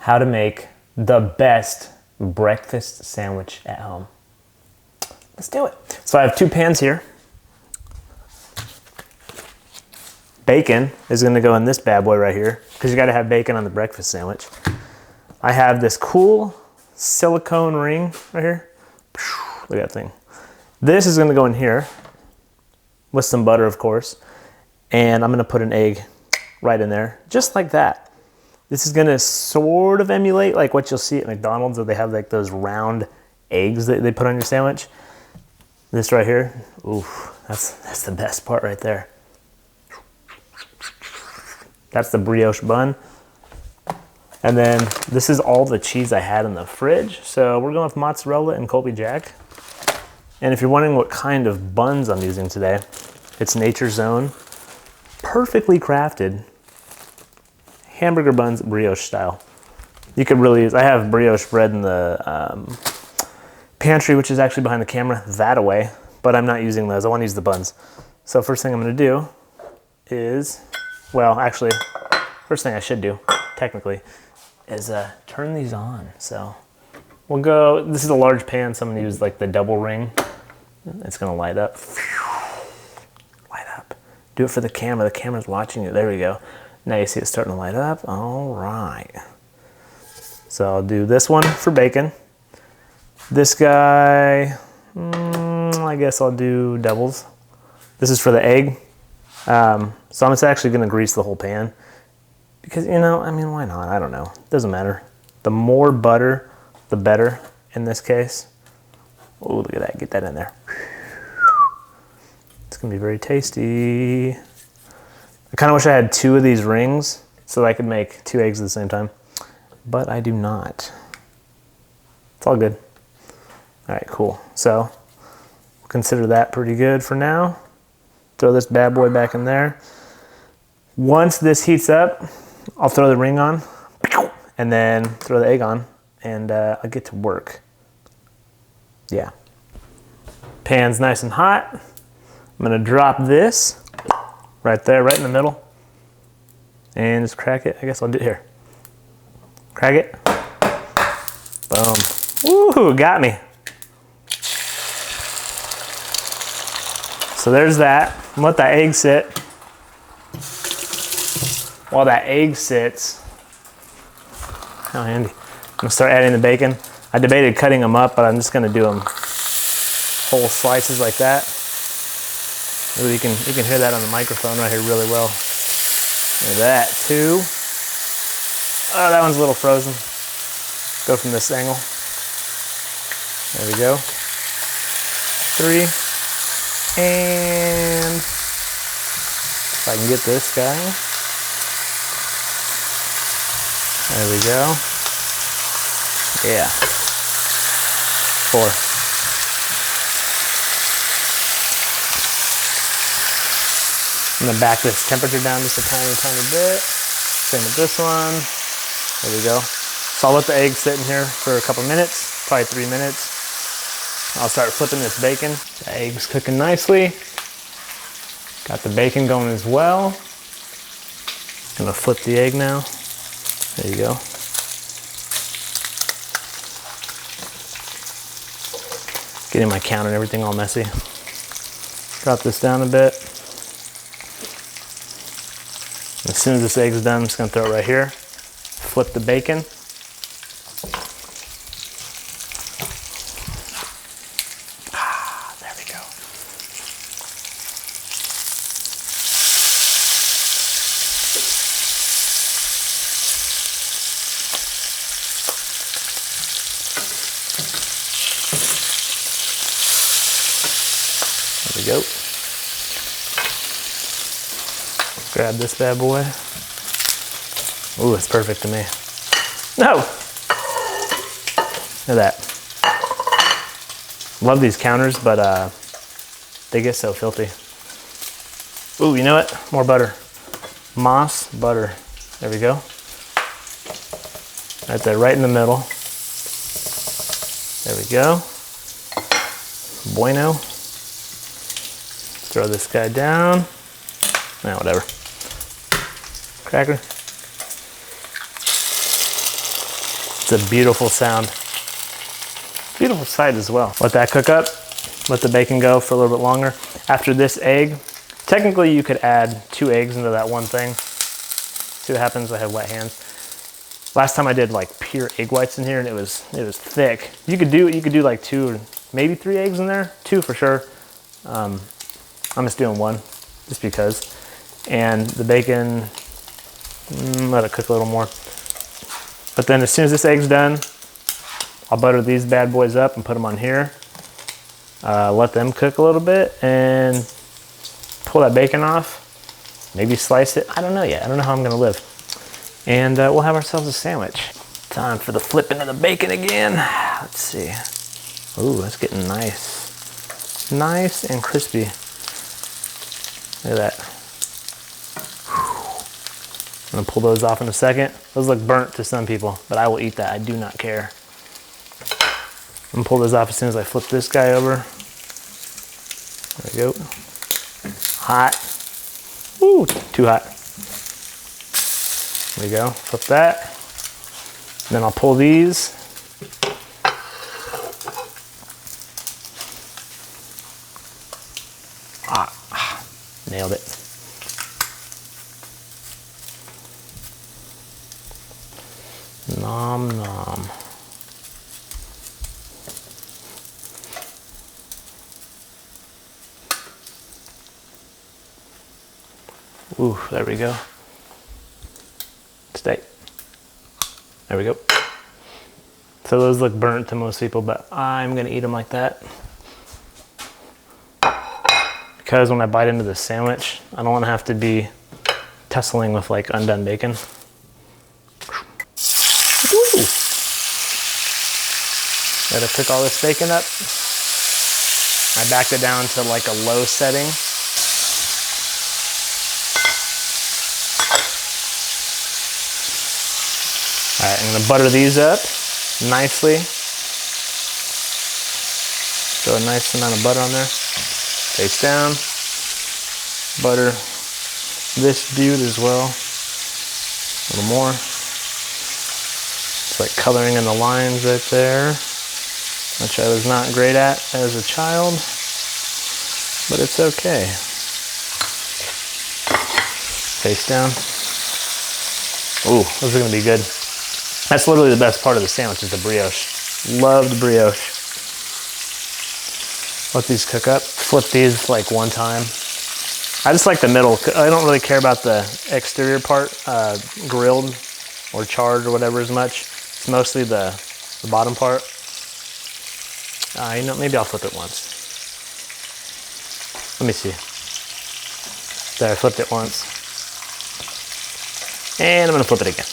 how to make the best breakfast sandwich at home. Let's do it. So I have 2 pans here. Bacon is gonna go in this bad boy right here, because you gotta have bacon on the breakfast sandwich. I have this cool silicone ring right here. Look at that thing. This is gonna go in here with some butter, of course, and I'm gonna put an egg right in there, just like that. This is gonna sort of emulate like what you'll see at McDonald's, where they have like those round eggs that they put on your sandwich. This right here, ooh, that's the best part right there. That's the brioche bun. And then this is all the cheese I had in the fridge. So we're going with mozzarella and Colby Jack. And if you're wondering what kind of buns I'm using today, it's Nature's Own, perfectly crafted hamburger buns, brioche style. You could really use, I have brioche bread in the pantry, which is actually behind the camera, that away, but I'm not using those. I want to use the buns. So first thing I'm going to do is, well, actually, first thing I should do, technically, is turn these on. So we'll go, this is a large pan, so I'm going to use like the double ring. It's going to light up. Light up. Do it for the camera. The camera's watching you. There we go. Now you see it starting to light up. All right. So I'll do this one for bacon. This guy, I guess I'll do doubles. This is for the egg. So I'm just actually going to grease the whole pan. Because, you know, I mean, why not? I don't know. Doesn't matter. The more butter, the better in this case. Oh, look at that. Get that in there. It's going to be very tasty. I kind of wish I had 2 of these rings so that I could make 2 eggs at the same time. But I do not. It's all good. All right, cool. So we'll consider that pretty good for now. Throw this bad boy back in there. Once this heats up, I'll throw the ring on and then throw the egg on, and I'll get to work. Yeah. Pan's nice and hot. I'm gonna drop this right there, right in the middle, and just crack it. I guess I'll do it here. Crack it. Boom. Woohoo, got me. So there's that. Let that egg sit. While that egg sits, how handy. I'm gonna start adding the bacon. I debated cutting them up, but I'm just gonna do them whole slices like that. Ooh, you can hear that on the microphone right here really well. Look at that, 2. Oh, that one's a little frozen. Go from this angle. There we go. 3. And if I can get this guy. There we go. Yeah. 4. I'm gonna back this temperature down just a tiny, tiny bit. Same with this one. There we go. So I'll let the egg sit in here for a couple minutes, probably 3 minutes. I'll start flipping this bacon. The egg's cooking nicely. Got the bacon going as well. Gonna flip the egg now. There you go. Getting my counter and everything all messy. Drop this down a bit. As soon as this egg's done, I'm just gonna throw it right here. Flip the bacon. There we go. There we go. Grab this bad boy. Ooh, it's perfect to me. No! Look at that. Love these counters, but they get so filthy. Ooh, you know what? More butter. Moss butter. There we go. Right there, right in the middle. There we go. Bueno. Throw this guy down. Nah, whatever. Cracker. It's a beautiful sound. Beautiful sight as well. Let that cook up. Let the bacon go for a little bit longer. After this egg, technically you could add 2 eggs into that one thing. See what happens, I have wet hands. Last time I did like pure egg whites in here and it was thick. You could do like 2 or maybe 3 eggs in there, 2 for sure. I'm just doing 1, just because. And the bacon, let it cook a little more. But then as soon as this egg's done, I'll butter these bad boys up and put them on here. Let them cook a little bit and pull that bacon off. Maybe slice it. I don't know yet. I don't know how I'm gonna live. And we'll have ourselves a sandwich. Time for the flipping of the bacon again. Let's see. Ooh, that's getting nice. Nice and crispy. Look at that. I'm gonna pull those off in a second. Those look burnt to some people, but I will eat that. I do not care. I'm gonna pull those off as soon as I flip this guy over. There we go. Hot. Woo, too hot. There we go, flip that. Then I'll pull these. Nailed it. Nom nom. Ooh, there we go. Steak. There we go. So those look burnt to most people, but I'm gonna eat them like that. Because when I bite into the sandwich, I don't wanna have to be tussling with like undone bacon. Ooh. Gotta cook all this bacon up. I backed it down to like a low setting. All right, I'm gonna butter these up nicely. Throw a nice amount of butter on there. Face down. Butter this dude as well. A little more. It's like coloring in the lines right there, which I was not great at as a child, but it's okay. Face down. Ooh, those are gonna be good. That's literally the best part of the sandwich is the brioche. Love the brioche. Let these cook up. Flip these like one time. I just like the middle. I don't really care about the exterior part, grilled or charred or whatever as much. It's mostly the bottom part. You know, maybe I'll flip it once. Let me see. There, I flipped it once. And I'm gonna flip it again.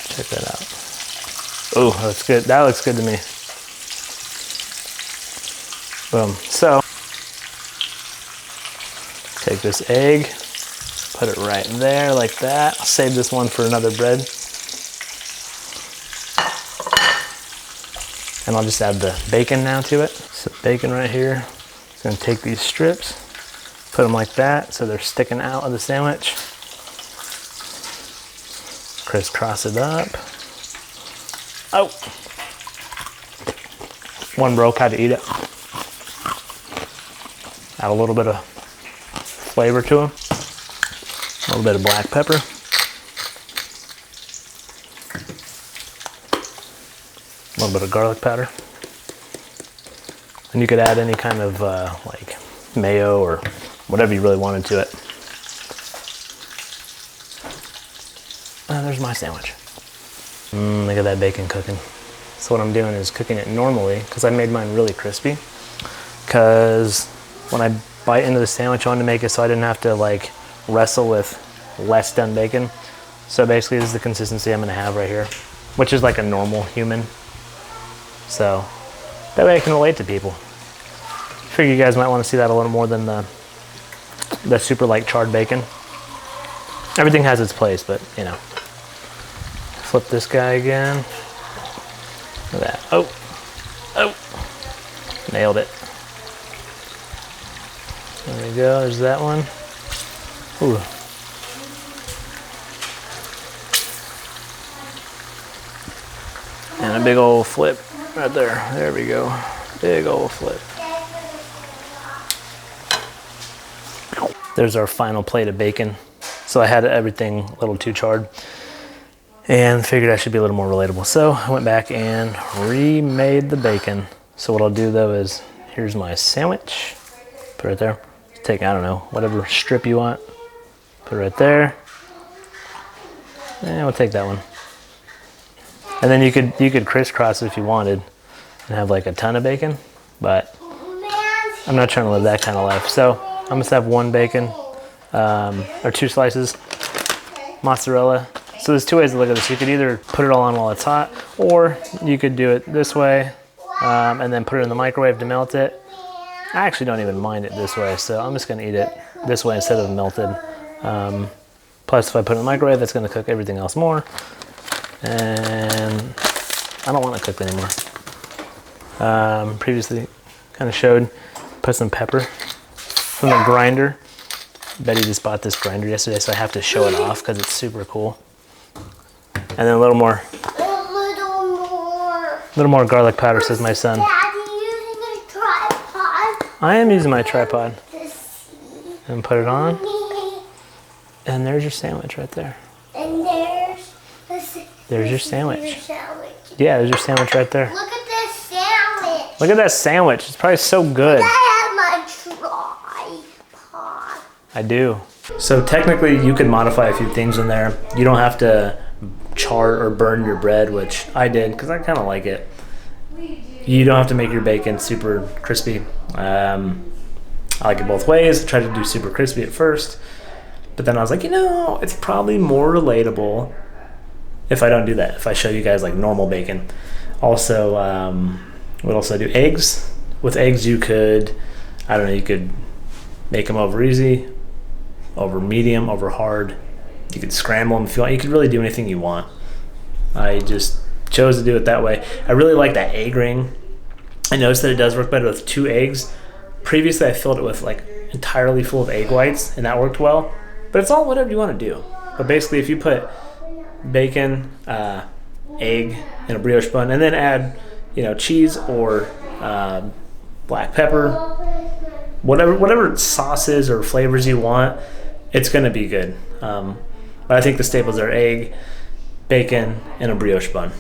Check that out. Oh, that's good. That looks good to me. Boom. So, take this egg, put it right there like that. I'll save this one for another bread. And I'll just add the bacon now to it. So bacon right here. Just gonna take these strips, put them like that so they're sticking out of the sandwich. Crisscross it up. Oh! One broke, had to eat it. Add a little bit of flavor to them. A little bit of black pepper. A little bit of garlic powder. And you could add any kind of like mayo or whatever you really wanted to it. And there's my sandwich. Look at that bacon cooking. So what I'm doing is cooking it normally because I made mine really crispy. Because when I bite into the sandwich, I wanted to make it so I didn't have to like wrestle with less done bacon. So basically this is the consistency I'm gonna have right here, which is like a normal human. So that way I can relate to people. I figure you guys might want to see that a little more than the super light charred bacon. Everything has its place, but you know. Flip this guy again. Look at that. Oh, oh, nailed it. There we go, there's that one. Ooh. And a big old flip right there. There we go. Big old flip. There's our final plate of bacon. So I had everything a little too charred and figured I should be a little more relatable. So I went back and remade the bacon. So what I'll do though is, here's my sandwich. Put it right there. Take, I don't know, whatever strip you want. Put it right there. And we'll take that one. And then you could crisscross it if you wanted and have like a ton of bacon, but I'm not trying to live that kind of life. So I'm just have one bacon, or 2 slices, mozzarella. So there's 2 ways to look at this. You could either put it all on while it's hot, or you could do it this way, and then put it in the microwave to melt it. I actually don't even mind it this way, so I'm just gonna eat it this way instead of melted. Plus if I put it in the microwave, it's gonna cook everything else more. And I don't want to cook anymore. Previously kind of showed, put some pepper from the grinder. Betty just bought this grinder yesterday, so I have to show it off because it's super cool. And then a little more. A little more garlic powder, says my son. Daddy, using a tripod. I am using my tripod. And put it on. And there's your sandwich right there. And there's your sandwich. Your sandwich. Yeah, there's your sandwich right there. Look at this sandwich. Look at that sandwich. It's probably so good. I have my tripod. I do. So technically you could modify a few things in there. You don't have to char or burn your bread, which I did because I kind of like it. You don't have to make your bacon super crispy. I like it both ways. I tried to do super crispy at first, but then I was like, you know, it's probably more relatable if I don't do that, if I show you guys like normal bacon. Also, what else I do? Eggs. With eggs you could, I don't know, you could make them over easy, over medium, over hard. You could scramble them if you want. You could really do anything you want. I just chose to do it that way. I really like that egg ring. I noticed that it does work better with 2 eggs. Previously I filled it with like entirely full of egg whites and that worked well, but it's all whatever you want to do. But basically if you put bacon, egg, and a brioche bun, and then add, you know, cheese or black pepper, whatever sauces or flavors you want, it's gonna be good. But I think the staples are egg, bacon, and a brioche bun.